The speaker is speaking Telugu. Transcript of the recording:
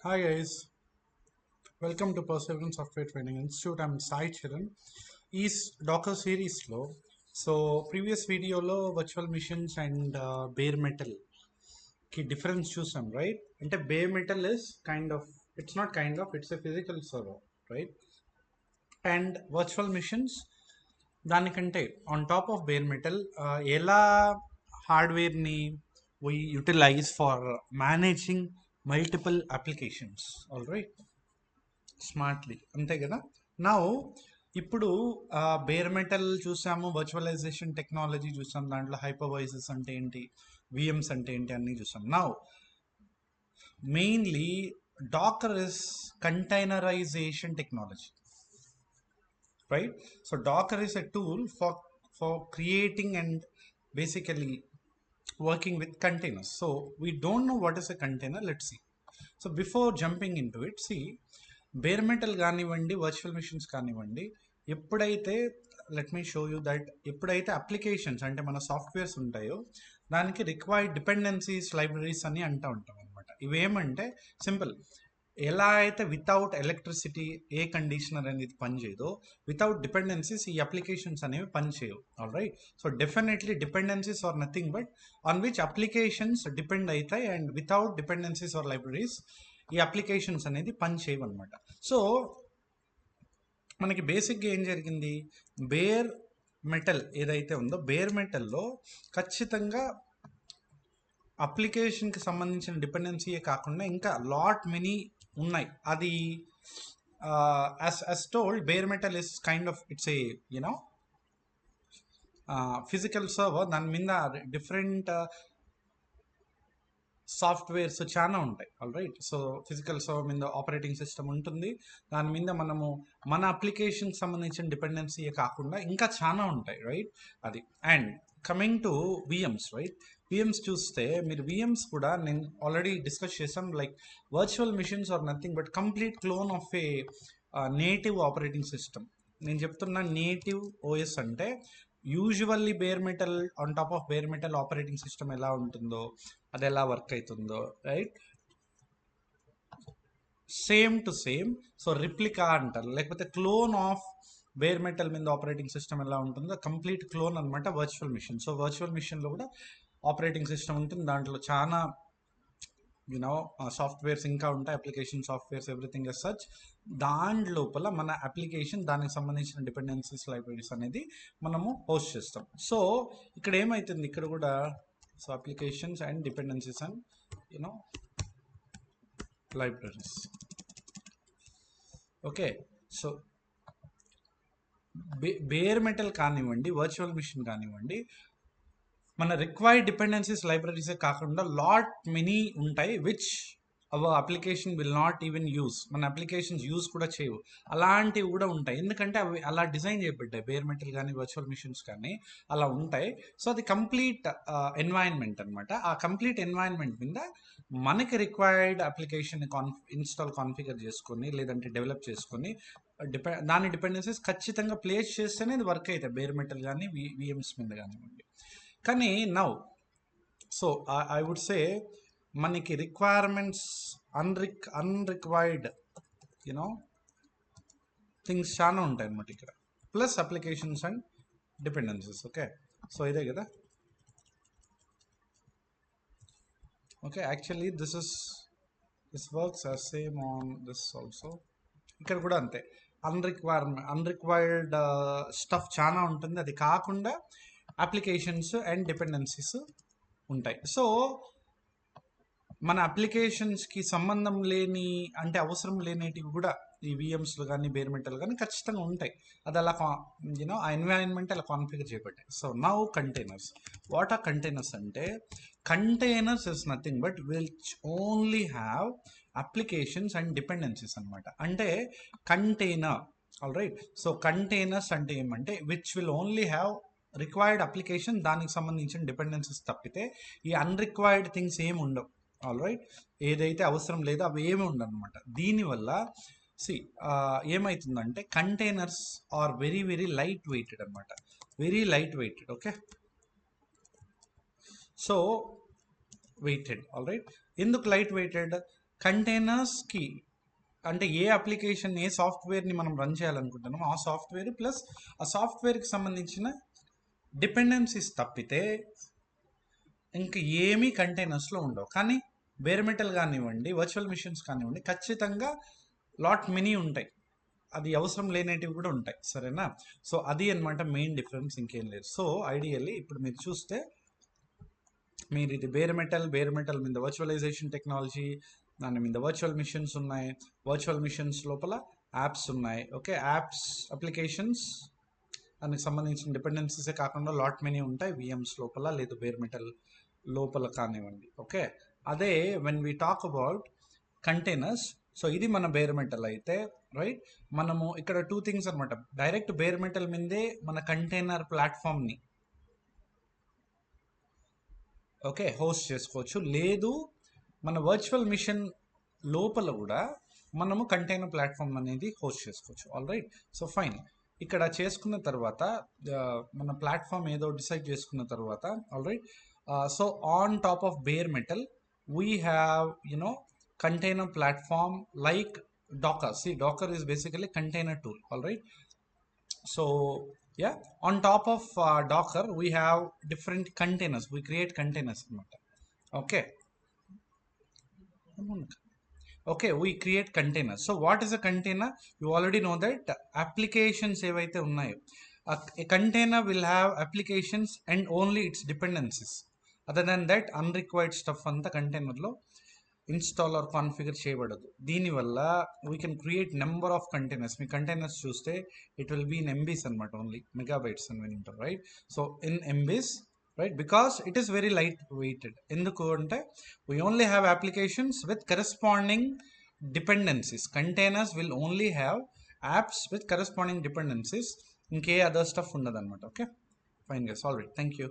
Hi guys, welcome to Perseverance Software Training Institute. I'm Sai Chiran. ఈ డాకర్ సిరీస్లో ప్రీవియస్ వీడియోలో వర్చువల్ మిషన్స్ అండ్ బేర్ మెటల్కి డిఫరెన్స్ చూసాం రైట్. అంటే bare metal is it's not it's a physical server right. And virtual machines దానికంటే on top of bare metal ఎలా హార్డ్వేర్ని we utilize for managing multiple applications all right smartly అంతే కదా. నా ఇప్పుడు బేర్ మెటల్ చూసాము, వర్చువలైజేషన్ టెక్నాలజీ చూసాం, దాంట్లో హైపర్వైజర్స్ అంటే ఏంటి, విఎమ్స్ అంటే ఏంటి అన్నీ చూసాం. నా mainly Docker is containerization technology right. So Docker is a tool for creating and basically working with containers. So we don't know what is a container. Let's see. So before jumping into it, see, bare metal కానివ్వండి, వర్చువల్ మిషన్స్ కానివ్వండి, ఎప్పుడైతే let me show you that ఎప్పుడైతే అప్లికేషన్స్ అంటే మన సాఫ్ట్వేర్స్ ఉంటాయో దానికి రిక్వైర్డ్ డిపెండెన్సీస్ లైబ్రరీస్ అని అంటూ ఉంటాం అనమాట. ఇవేమంటే సింపుల్, ఎలా అయితే వితౌట్ ఎలక్ట్రిసిటీ ఏ కండిషనర్ అనేది పనిచేయదో, వితౌట్ డిపెండెన్సీస్ ఈ అప్లికేషన్స్ అనేవి పనిచేయవు. All right. So definitely dependencies are nothing but on which applications depend అవుతాయి, and without dependencies or libraries ఈ అప్లికేషన్స్ అనేది పనిచేయవు అనమాట. సో మనకి బేసిక్గా ఏం జరిగింది, బేర్ మెటల్ ఏదైతే ఉందో బేర్ మెటల్లో ఖచ్చితంగా అప్లికేషన్కి సంబంధించిన డిపెండెన్సీయే కాకుండా ఇంకా లాట్ మెనీ ఉన్నాయి. అది as told, bare metal is it's a physical server. దాని మీద డిఫరెంట్ సాఫ్ట్వేర్స్ చాలా ఉంటాయి. All right. So physical server మీద ఆపరేటింగ్ సిస్టమ్ ఉంటుంది, దాని మీద మనము మన అప్లికేషన్కి సంబంధించిన డిపెండెన్సీ కాకుండా ఇంకా చాలా ఉంటాయి రైట్. అది and coming to VMs right. VMs చూస్తే మీరు విఎమ్స్ కూడా నేను ఆల్రెడీ డిస్కస్ చేసాం. Like virtual machines are nothing but complete clone of a native operating system. నేను చెప్తున్నా నేటివ్ ఓఎస్ అంటే usually bare metal on top of bare metal operating system ఎలా ఉంటుందో, అది ఎలా వర్క్ అవుతుందో right, same to same. So replica అంటారు, లేకపోతే క్లోన్ ఆఫ్ బేర్ మెటల్ మీద ఆపరేటింగ్ సిస్టమ్ ఎలా ఉంటుందో కంప్లీట్ క్లోన్ అనమాట వర్చువల్ మిషన్. సో వర్చువల్ మిషన్లో కూడా ఆపరేటింగ్ సిస్టమ్ ఉంటుంది, దాంట్లో చాలా సాఫ్ట్వేర్స్ ఇంకా ఉంటాయి, application softwares, everything as such. దాని లోపల మన అప్లికేషన్ దానికి సంబంధించిన డిపెండెన్సీస్ లైబ్రరీస్ అనేది మనము హోస్ట్ చేస్తాం. సో ఇక్కడ ఏమవుతుంది, ఇక్కడ కూడా so applications and dependencies and libraries. Okay. So bare metal కానివ్వండి, వర్చువల్ మిషన్ కానివ్వండి, మన రిక్వైర్డ్ డిపెండెన్సీస్ లైబ్రరీసే కాకుండా లాట్ మెనీ ఉంటాయి which our application will not even use. మన అప్లికేషన్స్ యూజ్ కూడా చేయవు, అలాంటివి కూడా ఉంటాయి. ఎందుకంటే అవి అలా డిజైన్ చేయబడ్డాయి, బేర్ మెటల్ కానీ వర్చువల్ మిషన్స్ కానీ అలా ఉంటాయి. సో అది కంప్లీట్ ఎన్వైరన్మెంట్ అనమాట. ఆ కంప్లీట్ ఎన్వైరన్మెంట్ మీద మనకి రిక్వైర్డ్ అప్లికేషన్ కాన్ఫిగర్ చేసుకొని లేదంటే డెవలప్ చేసుకొని దాని డిపెండెన్సీస్ ఖచ్చితంగా ప్లేస్ చేస్తేనే ఇది వర్క్ అవుతాయి, బేర్ మెటల్ కానీ విఎమ్స్ మీద కానివ్వండి. కానీ now so I would say మనకి రిక్వైర్మెంట్స్ అన్రిక్వైర్డ్ థింగ్స్ చాలా ఉంటాయి అన్నమాట ఇక్కడ, plus applications and dependencies. Okay. So ఇదే కదా. Okay, actually this works are same on this also. ఇక్కడ కూడా అంతే, అన్రిక్వైర్డ్ స్టఫ్ చాలా ఉంటుంది, అది కాకుండా అప్లికేషన్స్ అండ్ డిపెండెన్సీస్ ఉంటాయి. సో మన అప్లికేషన్స్కి సంబంధం లేని అంటే అవసరం లేనిటివి కూడా ఈ విఎమ్స్లో కానీ బేర్ మెటల్ కానీ ఖచ్చితంగా ఉంటాయి. అది అలా ఆ ఎన్వైరన్మెంట్ అలా కాన్ఫిగర్ చేయబడ్డాయి. So now containers. What are containers అంటే, containers is nothing but which only have applications and dependencies అనమాట. అంటే container, all right. So containers అంటే ఏమంటే which will only have required application, దానికి సంబంధించిన డిపెండెన్సీస్ తప్పితే ఈ అన్రిక్వైర్డ్ థింగ్స్ ఏమి ఉండవు. All right. ఏదైతే అవసరం లేదో అవి ఏమి ఉండనమాట. దీనివల్ల ఏమవుతుందంటే containers are very very light weighted అనమాట, very light weighted. Okay. So weighted. All right. ఎందుకు లైట్ వెయిటెడ్? కంటైనర్స్కి అంటే ఏ అప్లికేషన్ ఏ సాఫ్ట్వేర్ని మనం రన్ చేయాలనుకుంటున్నామో ఆ సాఫ్ట్వేర్ ప్లస్ ఆ సాఫ్ట్వేర్కి సంబంధించిన డిపెండెన్సీస్ తప్పితే ఇంక ఏమీ కంటైనర్స్లో ఉండవు. కానీ బేర్ మెటల్ కానివ్వండి, వర్చువల్ మిషన్స్ కానివ్వండి, ఖచ్చితంగా లాట్ మెనీ ఉంటాయి. అది అవసరం లేనేటివి కూడా ఉంటాయి. సరేనా? సో అది అనమాట మెయిన్ డిఫరెన్స్, ఇంకేం లేదు. సో ఐడియల్లీ ఇప్పుడు మీరు చూస్తే మీరు ఇది బేర్ మెటల్ మీద వర్చువలైజేషన్ టెక్నాలజీ, దాని మీద వర్చువల్ మిషన్స్ ఉన్నాయి. వర్చువల్ మిషన్స్ లోపల యాప్స్ ఉన్నాయి. ఓకే, యాప్స్ అప్లికేషన్స్ దానికి సంబంధించిన డిపెండెన్సీసే కాకుండా లాట్ మెనీ ఉంటాయి విఎమ్స్ లోపల, లేదు బేర్ మెటల్ లోపల కానివ్వండి. ఓకే, అదే when we talk about containers, so ఇది మన బేర్ మెటల్ అయితే రైట్. మనము ఇక్కడ 2 థింగ్స్ అనమాట. డైరెక్ట్ బేర్ మెటల్ మీదే మన కంటైనర్ ప్లాట్ఫామ్ని ఓకే హోస్ట్ చేసుకోవచ్చు, లేదు మన వర్చువల్ మిషన్ లోపల కూడా మనము కంటైనర్ ప్లాట్ఫామ్ అనేది హోస్ట్ చేసుకోవచ్చు. All right. సో ఫైన్, ఇక్కడ చేసుకున్న తర్వాత మన ప్లాట్ఫామ్ ఏదో డిసైడ్ చేసుకున్న తర్వాత all right. So on top of bare metal we have container platform like Docker. See, Docker is basically container tool. All right. So yeah, on top of Docker we have different containers. We create containers. Okay. Okay, we create containers. So what is a container? You already know that applications ఏవైతే ఉన్నాయో, a container will have applications and only its dependencies. Other than that, unrequired stuff అంతా కంటైనర్లో ఇన్స్టాల్ ఆర్ కాన్ఫిగర్ చేయబడదు. దీనివల్ల we can create number of containers. మీ కంటైనర్స్ చూస్తే it will be in MBs అనమాట, ఓన్లీ మెగాబైట్స్ అని వింటారు right. So in MBs right, because it is very light weighted. ఎందుకు అంటే we only have applications with corresponding dependencies. Containers will only have apps with corresponding dependencies, ఇంకే అదర్ స్టఫ్ ఉండదు అనమాట. Okay fine guys, all right, thank you.